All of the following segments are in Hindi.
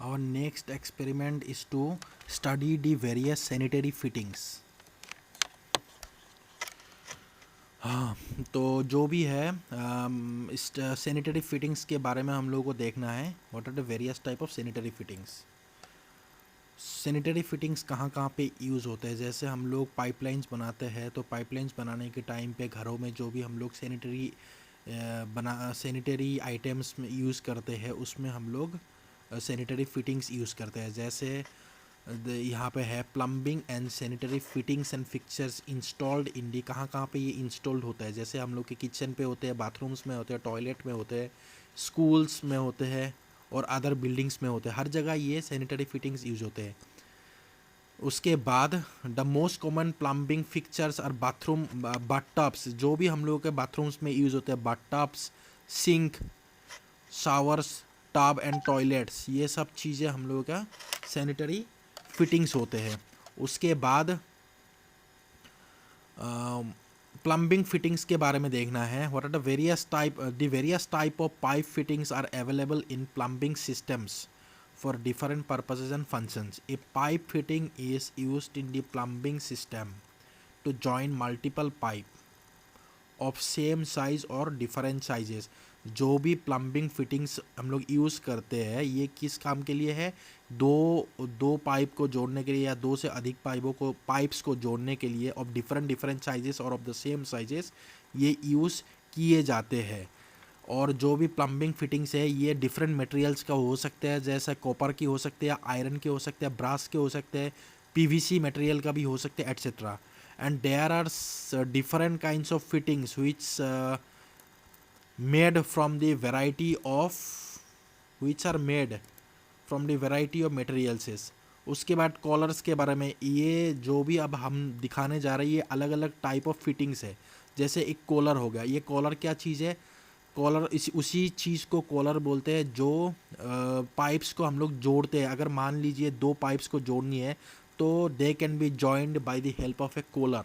Our next experiment is to study the various sanitary fittings. हाँ, तो जो भी है इस सैनिटरी फिटिंग्स के बारे में हम लोगों को देखना है. What are the various type of sanitary fittings. Sanitary fittings कहाँ कहाँ पे यूज़ होते हैं. जैसे हम लोग पाइपलाइंस बनाते हैं, तो पाइपलाइंस बनाने के टाइम पे घरों में जो भी हम लोग सैनिटरी आइटम्स में यूज़ करते हैं, उसमें हम लोग सैनिटरी फिटिंग्स यूज़ करते हैं. जैसे यहाँ पे है plumbing and sanitary fittings and fixtures installed in the. कहाँ कहाँ पे ये इंस्टॉल्ड होता है. जैसे हम लोग के किचन पे होते हैं, बाथरूम्स में होते हैं, टॉयलेट में होते हैं, स्कूल्स में होते हैं और अदर बिल्डिंग्स में होते हैं. हर जगह ये सैनिटरी फिटिंग्स यूज होते हैं. उसके बाद the most common plumbing fixtures और बाथरूम बाथटब्स. जो भी हम लोगों के बाथरूम्स में यूज़ होते हैं, bathtubs, sink, showers, tub and toilets, ये सब चीज़ें हम लोगों का सैनिटरी फिटिंग्स होते हैं. उसके बाद प्लम्बिंग फिटिंग्स के बारे में देखना है. What are the various type of pipe fittings are available in plumbing systems for different purposes and functions. A pipe fitting is used in the plumbing system to join multiple pipe of same size or different sizes. जो भी प्लम्बिंग फिटिंग्स हम लोग यूज़ करते हैं, ये किस काम के लिए है. दो पाइप को जोड़ने के लिए या दो से अधिक पाइप्स को जोड़ने के लिए ऑफ डिफरेंट साइजेस और ऑफ द सेम साइजेस ये यूज़ किए जाते हैं. और जो भी प्लम्बिंग फिटिंग्स है, ये डिफरेंट मटेरियल्स का हो सकता है. जैसे कॉपर की हो सकते हैं, आयरन के हो सकते हैं, ब्रास के हो सकते हैं, पीवीसी मटेरियल का भी हो सकते हैं, etcetera. And there are different kinds of fittings which made from the variety of materials. उसके बाद कॉलर्स के बारे में, ये जो भी अब हम दिखाने जा रहे हैं, ये अलग अलग टाइप ऑफ फिटिंग्स है. जैसे एक कॉलर हो गया. ये कॉलर क्या चीज़ है. कॉलर उसी चीज़ को कॉलर बोलते हैं जो पाइप्स को हम लोग जोड़ते हैं. अगर मान लीजिए दो पाइप्स को जोड़नी है, तो they can be joined by the help of a collar.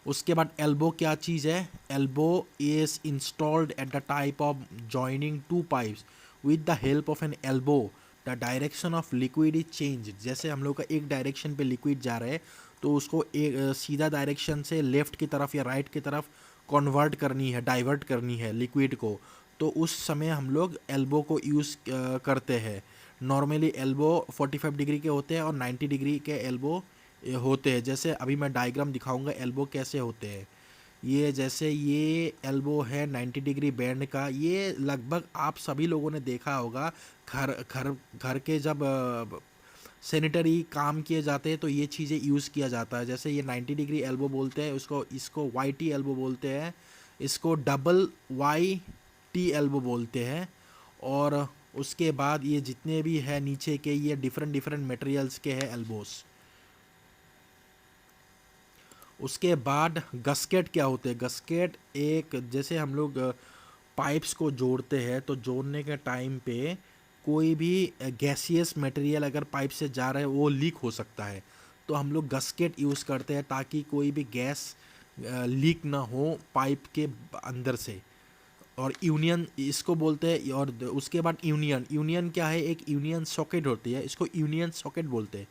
उसके बाद एल्बो क्या चीज़ है. Elbow is installed at the type of joining two pipes with the help of an elbow. The direction of liquid is change. जैसे हम लोग का एक डायरेक्शन पे लिक्विड जा रहा है, तो उसको एक सीधा डायरेक्शन से लेफ्ट की तरफ या राइट की तरफ कन्वर्ट करनी है, डाइवर्ट करनी है लिक्विड को, तो उस समय हम लोग एल्बो को यूज़ करते हैं. नॉर्मली एल्बो 45 डिग्री के होते हैं और 90 डिग्री के एल्बो होते हैं. जैसे अभी मैं डायग्राम दिखाऊंगा एल्बो कैसे होते हैं. ये एल्बो है 90 डिग्री बैंड का. ये लगभग आप सभी लोगों ने देखा होगा. घर घर घर के जब सैनिटरी काम किए जाते हैं, तो ये चीज़ें यूज़ किया जाता है. जैसे ये 90 डिग्री एल्बो बोलते हैं, इसको वाई टी एल्बो बोलते हैं, इसको डबल वाई टी एल्बो बोलते हैं. और उसके बाद ये जितने भी है नीचे के, ये डिफरेंट मटेरियल्स के हैं एल्बोस. उसके बाद गस्केट क्या होते हैं. गस्केट एक, जैसे हम लोग पाइप्स को जोड़ते हैं, तो जोड़ने के टाइम पे कोई भी गैसियस मटेरियल अगर पाइप से जा रहा है, वो लीक हो सकता है. तो हम लोग गस्केट यूज़ करते हैं ताकि कोई भी गैस लीक ना हो पाइप के अंदर से. और यूनियन इसको बोलते हैं. और उसके बाद यूनियन क्या है. एक यूनियन सॉकेट होती है, इसको यूनियन सॉकेट बोलते हैं.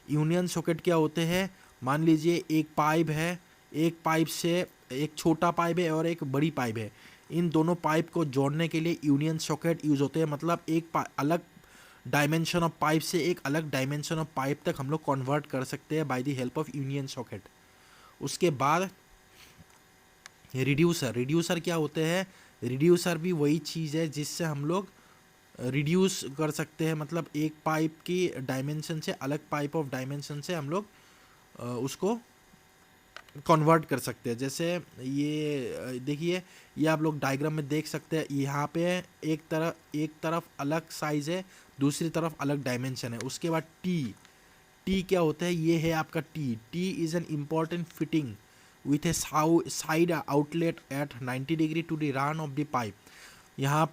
यूनियन सॉकेट क्या होते हैं. मान लीजिए एक पाइप है, एक पाइप से एक छोटा पाइप है और एक बड़ी पाइप है. इन दोनों पाइप को जोड़ने के लिए यूनियन सॉकेट यूज़ होते हैं. मतलब एक अलग डायमेंशन ऑफ पाइप से एक अलग डायमेंशन ऑफ पाइप तक हम लोग कन्वर्ट कर सकते हैं bye the help of union socket. उसके बाद रिड्यूसर क्या होते हैं. रिड्यूसर भी वही चीज़ है जिससे हम लोग रिड्यूस कर सकते हैं. मतलब एक पाइप की डायमेंशन से अलग पाइप ऑफ डायमेंशन से हम लोग उसको कन्वर्ट कर सकते हैं. जैसे ये देखिए, ये आप लोग डायग्राम में देख सकते हैं. यहाँ पे एक तरफ अलग साइज़ है, दूसरी तरफ अलग डायमेंशन है. उसके बाद टी क्या होता है. ये है आपका tee is an important fitting with a side outlet at 90 degree to the run of the pipe. यहाँ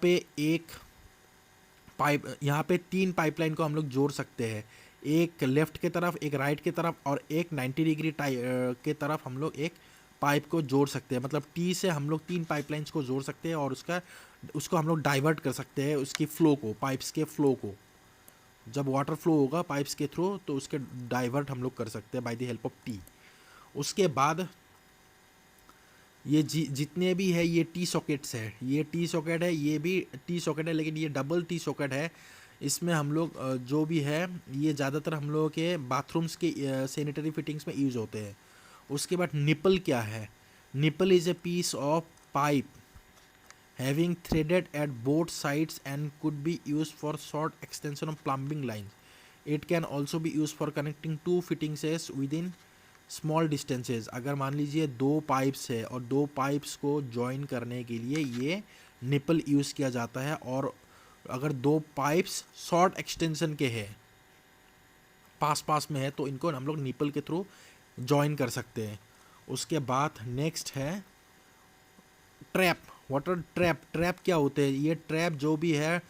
पे 3 पाइपलाइन को हम लोग जोड़ सकते हैं. एक लेफ्ट के तरफ, एक राइट के तरफ और एक 90 डिग्री के तरफ हम लोग एक पाइप को जोड़ सकते हैं, मतलब टी से हम लोग 3 पाइपलाइंस को जोड़ सकते हैं और उसको हम लोग डाइवर्ट कर सकते हैं, उसकी फ्लो को, पाइप्स के फ्लो को। जब वाटर फ्लो होगा पाइप्स के थ्रू तो उसके डाइवर्ट हम लोग कर सकते हैं bye the help of T. उसके बाद ये जितने भी है ये टी सॉकेट्स है, ये टी सॉकेट है, ये भी टी सॉकेट है, लेकिन ये डबल टी सॉकेट है। इसमें हम लोग जो भी है ये ज़्यादातर हम लोगों के बाथरूम्स के सैनिटरी फिटिंग्स में यूज़ होते हैं। उसके बाद निपल क्या है? Nipple is a piece of pipe having threaded at both sides and could be used for short extension of plumbing lines. It can also be used for connecting two fittings within small distances. अगर मान लीजिए 2 पाइप्स है और 2 पाइप्स को जॉइन करने के लिए ये निपल यूज़ किया जाता है, और अगर 2 पाइप्स शॉर्ट एक्सटेंशन के हैं, पास पास में है, तो इनको हम लोग निपल के थ्रू जॉइन कर सकते हैं। उसके बाद नेक्स्ट है ट्रैप। Water trap. ट्रैप क्या होते हैं? ये ट्रैप जो भी है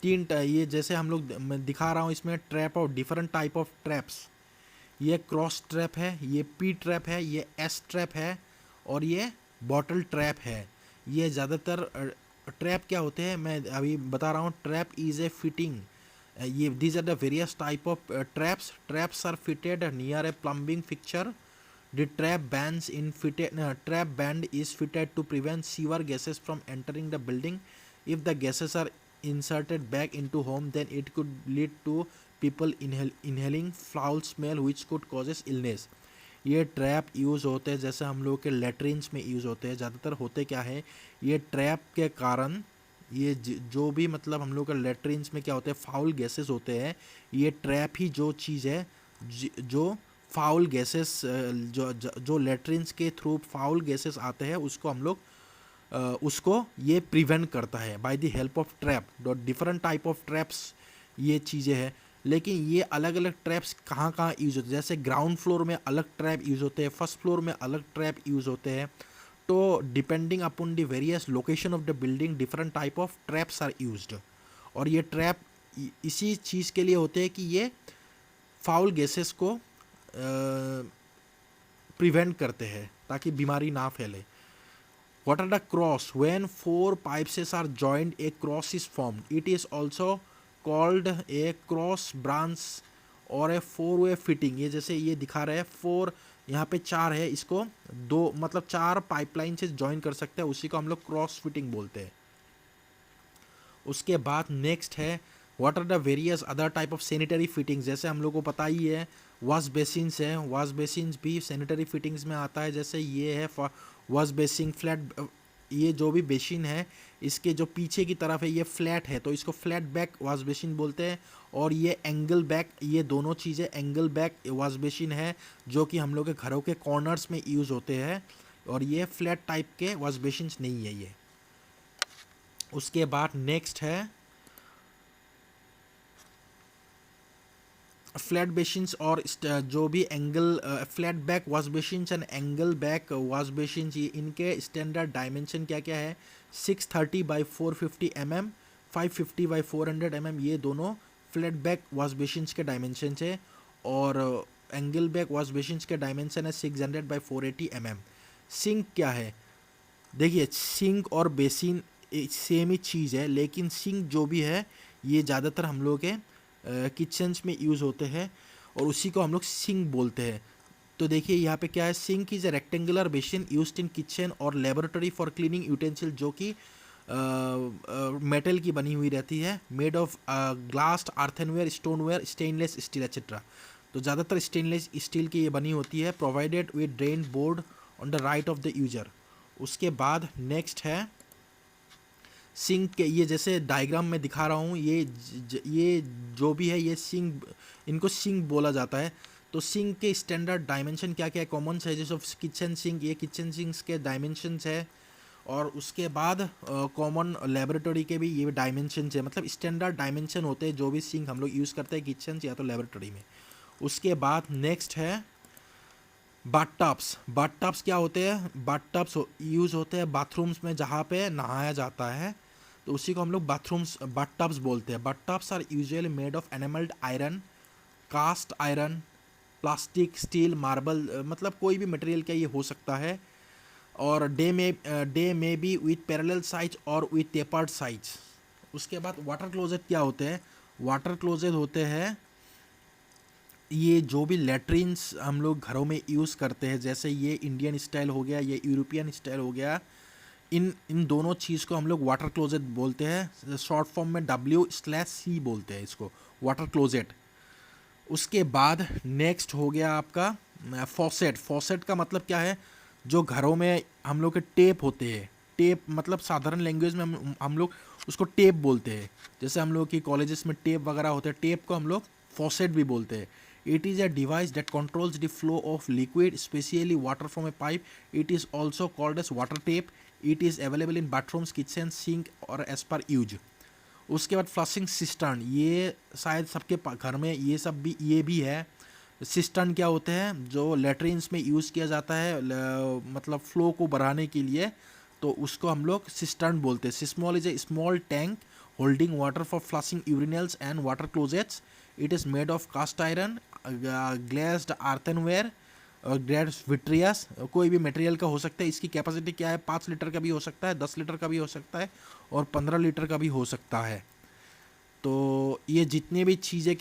ये जैसे हम लोग, मैं दिखा रहा हूँ इसमें ट्रैप और डिफरेंट टाइप ऑफ ट्रैप्स। ये क्रॉस ट्रैप है, ये पी ट्रैप है, ये एस ट्रैप है और ये बॉटल ट्रैप है। ये ज़्यादातर ट्रैप क्या होते हैं मैं अभी बता रहा हूँ। ट्रैप इज़ ए फिटिंग, ये these are the various type of traps. Traps are fitted near a plumbing fixture. The trap band is fitted to prevent sewer gases from entering the building. If the gases are inserted back into home, then it could lead to people inhaling foul smell which could causes illness. ये ट्रैप यूज़ होते हैं जैसे हम लोग के लेट्रिन्स में यूज़ होते हैं। ज़्यादातर होते क्या है, ये ट्रैप के कारण ये जो भी मतलब हम लोग के लेट्रिन्स में क्या होते हैं, फाउल गैसेस होते हैं। ये ट्रैप ही जो चीज़ है जो फाउल गैसेस, जो लेट्रिन्स के थ्रू फाउल गैसेस आते हैं उसको हम लोग उसको ये प्रिवेंट करता है bye the help of trap. Different type of traps ये चीज़ें हैं, लेकिन ये अलग अलग ट्रैप्स कहाँ कहाँ यूज़ होते हैं। जैसे ग्राउंड फ्लोर में अलग ट्रैप यूज़ होते हैं, फर्स्ट फ्लोर में अलग ट्रैप यूज़ होते हैं। तो depending upon the various location of the building different type of traps are used. और ये ट्रैप इसी चीज़ के लिए होते हैं कि ये फाउल गैसेस को प्रिवेंट करते हैं ताकि बीमारी ना फैले। What are the cross? When 4 pipes are joined, a cross is formed. It is also called a cross branch और a 4-way fitting। ये जैसे ये दिखा रहे हैं 4, यहाँ पे 4 है, इसको 2 मतलब 4 पाइपलाइन से ज्वाइन कर सकते हैं, उसी को हम लोग क्रॉस फिटिंग बोलते हैं। उसके बाद नेक्स्ट है what are the various other type of sanitary fittings. जैसे हम लोग को पता ही है वॉश बेसिन्स है, वॉश बेसिन्स भी सैनिटरी फिटिंग्स में आता है। जैसे ये है वॉश बेसिन फ्लैट, ये जो भी बेसिन है इसके जो पीछे की तरफ है ये फ्लैट है तो इसको फ्लैट बैक वॉश बेसिन बोलते हैं। और ये एंगल बैक, ये दोनों चीज़ें एंगल बैक वॉश बेसिन है जो कि हम लोग के घरों के कॉर्नर्स में यूज़ होते हैं, और ये फ्लैट टाइप के वॉश बेसिन्स नहीं है ये। उसके बाद नेक्स्ट है फ्लैट बेसिन्स और जो भी angle flat back wash basins and angle back wash basins, ये इनके स्टैंडर्ड डायमेंशन क्या क्या है, 630 बाई 450 mm, 550 बाई 400 mm, ये दोनों फ्लैट बैक वॉश बेसिन्स के डायमेंशन है। और एंगल बैक वॉश बेसिन्स के डायमेंशन है 600 बाई 480 mm। सिंक क्या है, देखिए सिंक और बेसिन सेम ही चीज़ है, लेकिन सिंक जो भी है ये ज़्यादातर हम लोग के किचन्स में यूज़ होते हैं और उसी को हम लोग सिंक बोलते हैं। तो देखिए यहाँ पे क्या है, sink is a rectangular basin used in kitchen और लेबोरेटरी फॉर क्लीनिंग यूटेंसिल, जो कि मेटल की बनी हुई रहती है, made of glass, earthenware, stoneware, stainless steel etcetera. तो ज़्यादातर स्टेनलेस स्टील की ये बनी होती है, provided with drain board on the right of the user. उसके बाद नेक्स्ट है सिंक के, ये जैसे डायग्राम में दिखा रहा हूँ, ये जो भी है ये सिंक, इनको सिंक बोला जाता है। तो सिंक के स्टैंडर्ड डायमेंशन क्या क्या है, common sizes of kitchen sink, ये किचन सिंक्स के डायमेंशंस है। और उसके बाद कॉमन लेबोरेटरी के भी ये डायमेंशंस है, मतलब स्टैंडर्ड डायमेंशन होते हैं जो भी सिंक हम लोग यूज़ करते हैं किचन या तो लेबोरेटरी में। उसके बाद नेक्स्ट है बाथटब्स। बाथटब्स क्या होते हैं, बाथटब्स यूज़ होते हैं बाथरूम्स में जहाँ पे नहाया जाता है, तो उसी को हम लोग बाथटब्स बोलते हैं। Bathtubs are usually made of enamelled iron, cast iron, plastic, steel, marble, मतलब कोई भी मटेरियल का ये हो सकता है। और डे में बी विथ पैरेलल साइज और विथ टेपर्ड साइज। उसके बाद वाटर क्लोजेट क्या होते हैं? वाटर क्लोजेट होते हैं ये जो भी लेट्रिन्स हम लोग घरों में यूज़ करते हैं, जैसे ये इंडियन स्टाइल हो गया, ये यूरोपियन स्टाइल हो गया, इन इन दोनों चीज़ को हम लोग वाटर क्लोजेट बोलते हैं। शॉर्ट फॉर्म में W/C बोलते हैं इसको, वाटर क्लोजेट। उसके बाद नेक्स्ट हो गया आपका फॉसेट। फॉसेट का मतलब क्या है? जो घरों में हम लोग के टेप होते हैं, टेप मतलब साधारण लैंग्वेज में हम लोग उसको टेप बोलते हैं। जैसे हम लोग की कॉलेजेस में टेप वगैरह होते हैं, टेप को हम लोग फॉसेट भी बोलते हैं। It is a device that controls the flow of liquid specially water from a pipe. It is also called as water tap. It is available in bathrooms, kitchen, sink और एज पर यूज। उसके बाद फ्लशिंग सिस्टर्न, ये शायद सबके घर में ये भी है। सिस्टर्न क्या होते हैं? जो लेट्रिन्स में यूज़ किया जाता है मतलब फ्लो को बढ़ाने के लिए, तो उसको हम लोग सिस्टर्न बोलते हैं। Cistern is a small tank holding water for flushing urinals and water closets. It is made of cast iron, glazed earthenware or grades vitreous. कोई भी मटेरियल का हो सकता है। इसकी कैपेसिटी क्या है? 5 लीटर का भी हो सकता है, 10 लीटर का भी हो सकता है और 15 लीटर का भी हो सकता है। तो ये जितने भी चीज़ों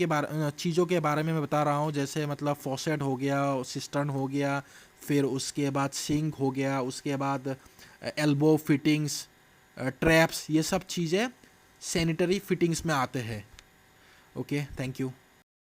के बारे में मैं बता रहा हूँ, जैसे मतलब फॉसेट हो गया, सिस्टर्न हो गया, फिर उसके बाद सिंक हो गया, उसके बाद एल्बो फिटिंग्स, ट्रैप्स, ये सब चीज़ें सैनिटरी फिटिंग्स में आते हैं। Okay, thank you.